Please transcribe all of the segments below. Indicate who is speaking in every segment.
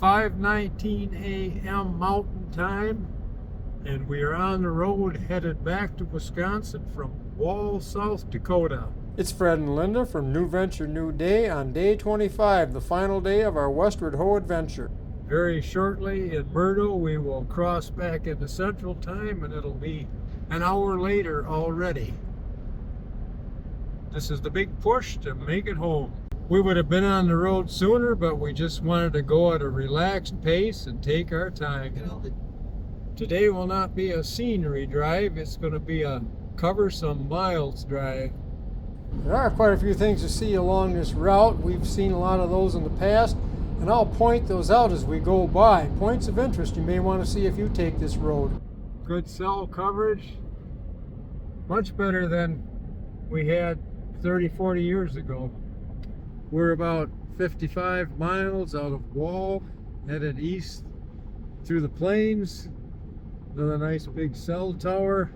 Speaker 1: 5:19 a.m. Mountain Time, and we are on the road headed back to Wisconsin from Wall, South Dakota.
Speaker 2: It's Fred and Linda from New Venture New Day on day 25, the final day of our Westward Ho adventure.
Speaker 1: Very shortly in Murdo, we will cross back into Central Time, and it'll be an hour later already. This is the big push to make it home. We would have been on the road sooner, but we just wanted to go at a relaxed pace and take our time. Today will not be a scenery drive, it's going to be a cover some miles drive.
Speaker 2: There are quite a few things to see along this route. We've seen a lot of those in the past, and I'll point those out as we go by. Points of interest you may want to see if you take this road.
Speaker 1: Good cell coverage, much better than we had 30-40 years ago. We're about 55 miles out of Wall, headed east through the plains. Another nice big cell tower.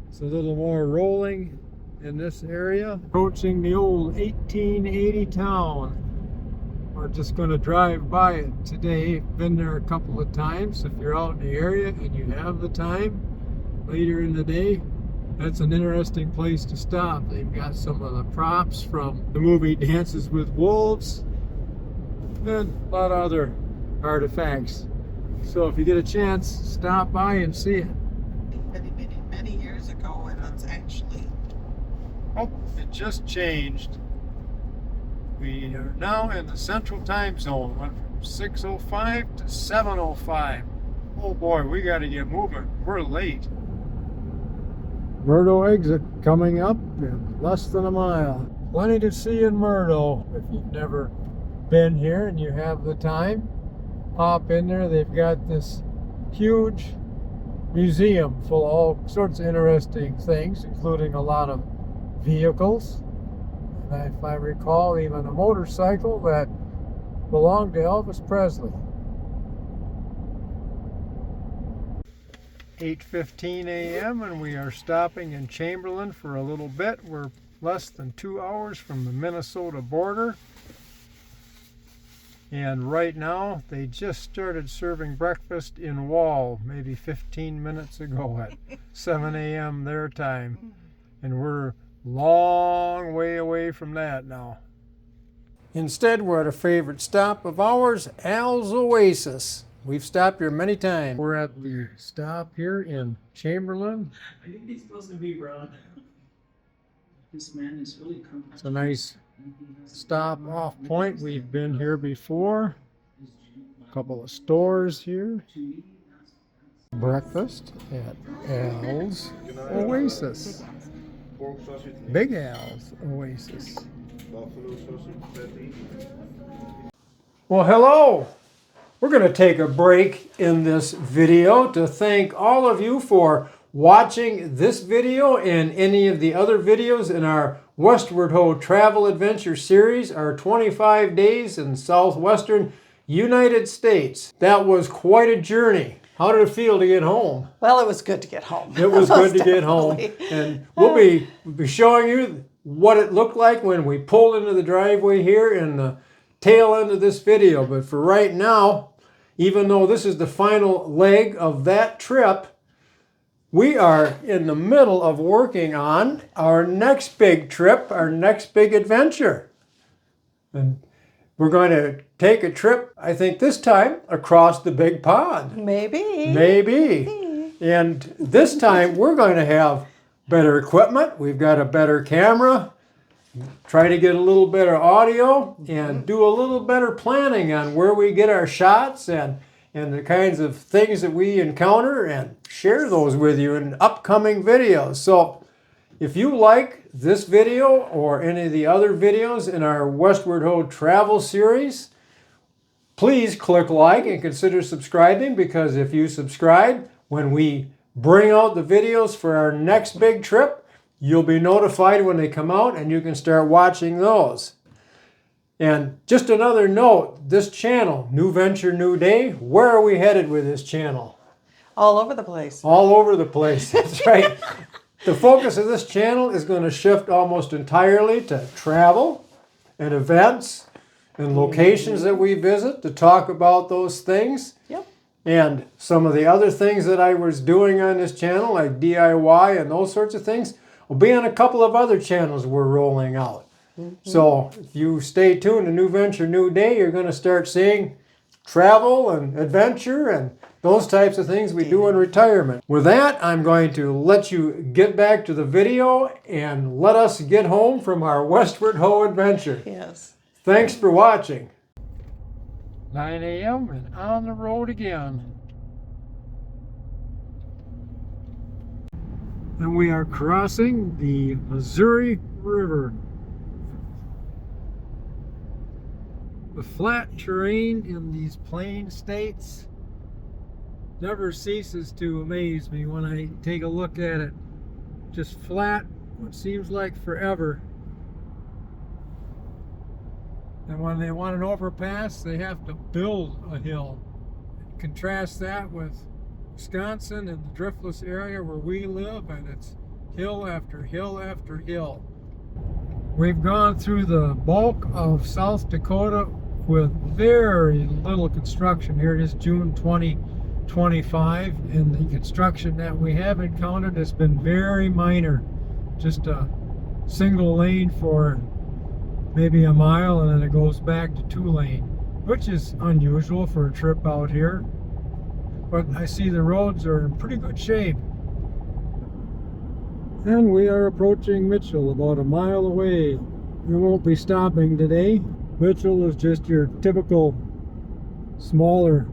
Speaker 1: It's a little more rolling in this area. Approaching the old 1880 town. We're just going to drive by it today. Been there a couple of times. If you're out in the area and you have the time later in the day, that's an interesting place to stop. They've got some of the props from the movie Dances with Wolves and a lot of other artifacts. So if you get a chance, stop by and see it.
Speaker 3: Many years ago, and it's actually...
Speaker 1: Oh, it just changed. We are now in the Central Time Zone. Went from 6:05 to 7:05. Oh boy, we got to get moving. We're late. Murdo exit coming up in less than a mile. Plenty to see in Murdo. If you've never been here and you have the time, pop in there. They've got this huge museum full of all sorts of interesting things, including a lot of vehicles. And if I recall, even a motorcycle that belonged to Elvis Presley. 8:15 a.m. and we are stopping in Chamberlain for a little bit. We're less than 2 hours from the Minnesota border. And right now, they just started serving breakfast in Wall, maybe 15 minutes ago at 7 a.m. their time. And we're long way away from that now. Instead, we're at a favorite stop of ours, Al's Oasis. We've stopped here many times. We're at the stop here in Chamberlain.
Speaker 4: I think he's supposed to be Ron. This man is really comfortable.
Speaker 1: It's a nice stop off point. We've been here before. A couple of stores here. Breakfast at Al's Oasis. Big Al's Oasis. Well, hello. We're going to take a break in this video to thank all of you for watching this video and any of the other videos in our Westward Ho travel adventure series, our 25 days in southwestern United States. That was quite a journey. How did it feel to get home?
Speaker 3: Well, it was good to get home.
Speaker 1: It was good to get home. And we'll be showing you what it looked like when we pulled into the driveway here in the tail end of this video. But for right now, even though this is the final leg of that trip, we are in the middle of working on our next big trip, our next big adventure. And we're going to take a trip, I think this time, across the big pond.
Speaker 3: Maybe.
Speaker 1: Maybe. And this time we're going to have better equipment. We've got a better camera. Try to get a little better audio and do a little better planning on where we get our shots and the kinds of things that we encounter and share those with you in upcoming videos. So if you like this video or any of the other videos in our Westward Ho travel series, please click like and consider subscribing, because if you subscribe, when we bring out the videos for our next big trip, you'll be notified when they come out and you can start watching those. And just another note, this channel, New Venture New Day, where are we headed with this channel?
Speaker 3: All over the place.
Speaker 1: All over the place, that's right. The focus of this channel is going to shift almost entirely to travel and events and locations that we visit to talk about those things.
Speaker 5: Yep.
Speaker 1: And some of the other things that I was doing on this channel, like DIY and those sorts of things, will be on a couple of other channels we're rolling out. So if you stay tuned to New Venture, New Day, you're going to start seeing travel and adventure and those types of things we do in retirement. With that, I'm going to let you get back to the video and let us get home from our Westward Ho adventure.
Speaker 5: Yes.
Speaker 1: Thanks for watching. 9 a.m. and on the road again. And we are crossing the Missouri River. The flat terrain in these plain states never ceases to amaze me when I take a look at it. Just flat, what seems like forever. And when they want an overpass, they have to build a hill. Contrast that with Wisconsin and the driftless area where we live, and it's hill after hill after hill. We've gone through the bulk of South Dakota with very little construction. Here it is June 2025, and the construction that we have encountered has been very minor. Just a single lane for maybe a mile, and then it goes back to 2-lane, which is unusual for a trip out here. But I see the roads are in pretty good shape. And we are approaching Mitchell, about a mile away. We won't be stopping today. Mitchell is just your typical smaller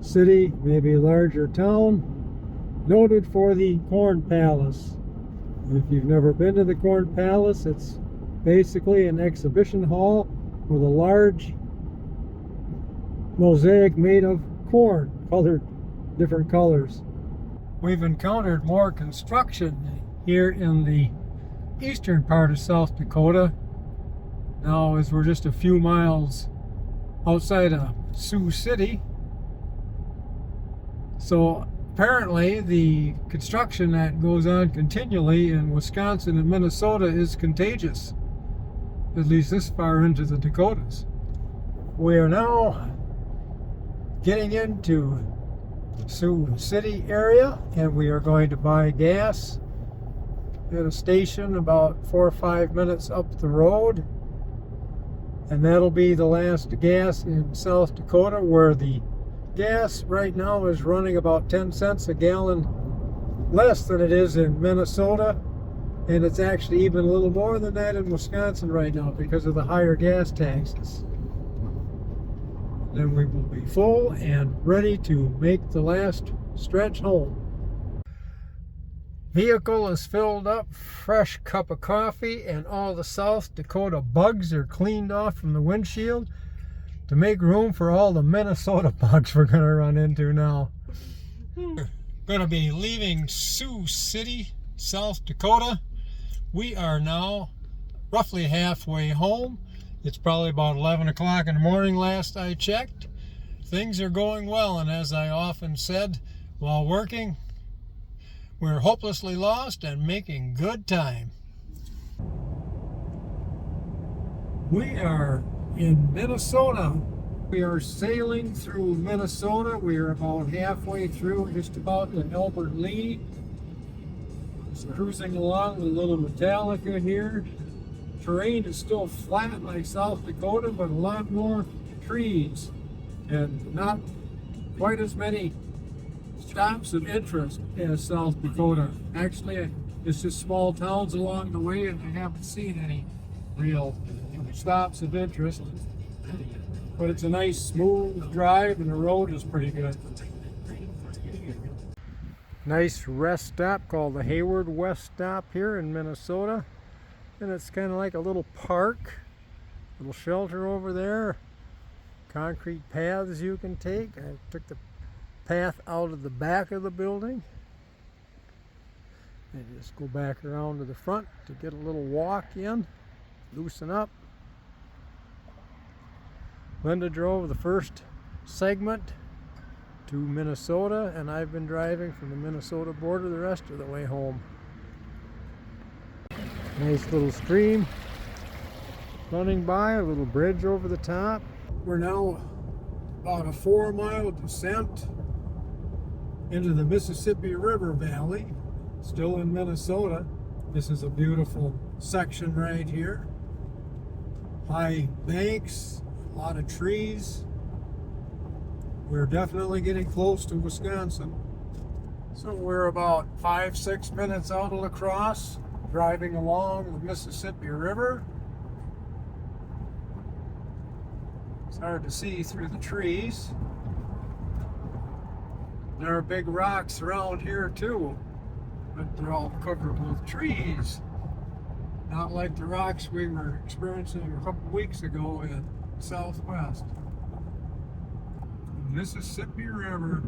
Speaker 1: city, maybe larger town, noted for the Corn Palace. If you've never been to the Corn Palace, it's basically an exhibition hall with a large mosaic made of corn, colored different colors. We've encountered more construction here in the eastern part of South Dakota. Now, as we're just a few miles outside of Sioux City. So apparently the construction that goes on continually in Wisconsin and Minnesota is contagious, at least this far into the Dakotas. We are now getting into Sioux City area, and we are going to buy gas at a station about 4 or 5 minutes up the road, and that'll be the last gas in South Dakota, where the gas right now is running about 10 cents a gallon less than it is in Minnesota, and it's actually even a little more than that in Wisconsin right now because of the higher gas taxes. Then we will be full and ready to make the last stretch home. Vehicle is filled up, fresh cup of coffee, and all the South Dakota bugs are cleaned off from the windshield to make room for all the Minnesota bugs we're going to run into now. We're going to be leaving Sioux City, South Dakota. We are now roughly halfway home. It's probably about 11 o'clock in the morning last I checked. Things are going well, and as I often said while working, we're hopelessly lost and making good time. We are in Minnesota. We are sailing through Minnesota. We are about halfway through, just about to Albert Lee. Just cruising along with a little Metallica here. Terrain is still flat like South Dakota, but a lot more trees and not quite as many stops of interest as South Dakota. Actually, it's just small towns along the way, and I haven't seen any real stops of interest. But it's a nice smooth drive, and the road is pretty good. Nice rest stop called the Hayward Rest Stop here in Minnesota. And it's kind of like a little park, little shelter over there, concrete paths you can take. I took the path out of the back of the building and just go back around to the front to get a little walk in, loosen up. Linda drove the first segment to Minnesota, and I've been driving from the Minnesota border the rest of the way home. Nice little stream.
Speaker 2: running by, a little bridge over the top. We're now about a 4-mile descent into the Mississippi River Valley, still in Minnesota. This is a beautiful section right here. High banks, a lot of trees. We're definitely getting close to Wisconsin. So we're about 5-6 minutes out of La Crosse, driving along the Mississippi River. It's hard to see through the trees. There are big rocks around here too, but they're all covered with trees. Not like the rocks we were experiencing a couple weeks ago in Southwest. Mississippi River.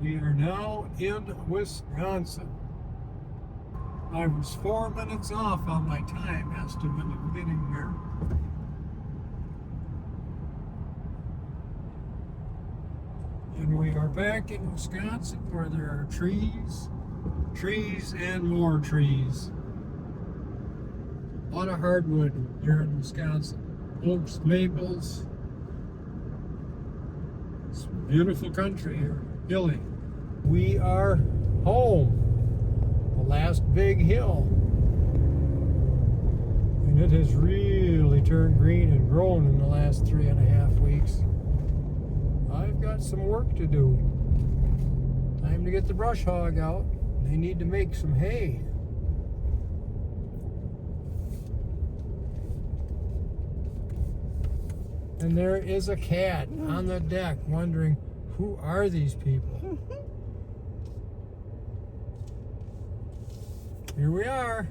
Speaker 2: We are now in Wisconsin. I was 4 minutes off on my time estimate of getting here. And we are back in Wisconsin where there are trees, trees and more trees. A lot of hardwood here in Wisconsin. Oaks, maples. It's a beautiful country here, hilly. We are home. The last big hill. And it has really turned green and grown in the last 3.5 weeks. I've got some work to do. Time to get the brush hog out. They need to make some hay. And there is a cat on the deck wondering, who are these people? Here we are.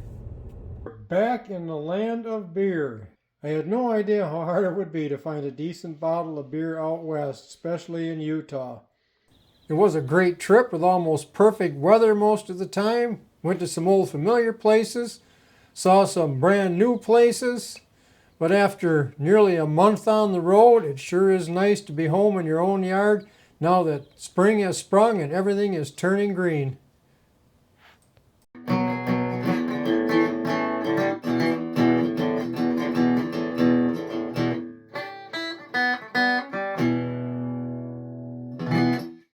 Speaker 2: We're back in the land of beer. I had no idea how hard it would be to find a decent bottle of beer out west, especially in Utah. It was a great trip with almost perfect weather most of the time. Went to some old familiar places, saw some brand new places. But after nearly a month on the road, it sure is nice to be home in your own yard now that spring has sprung and everything is turning green.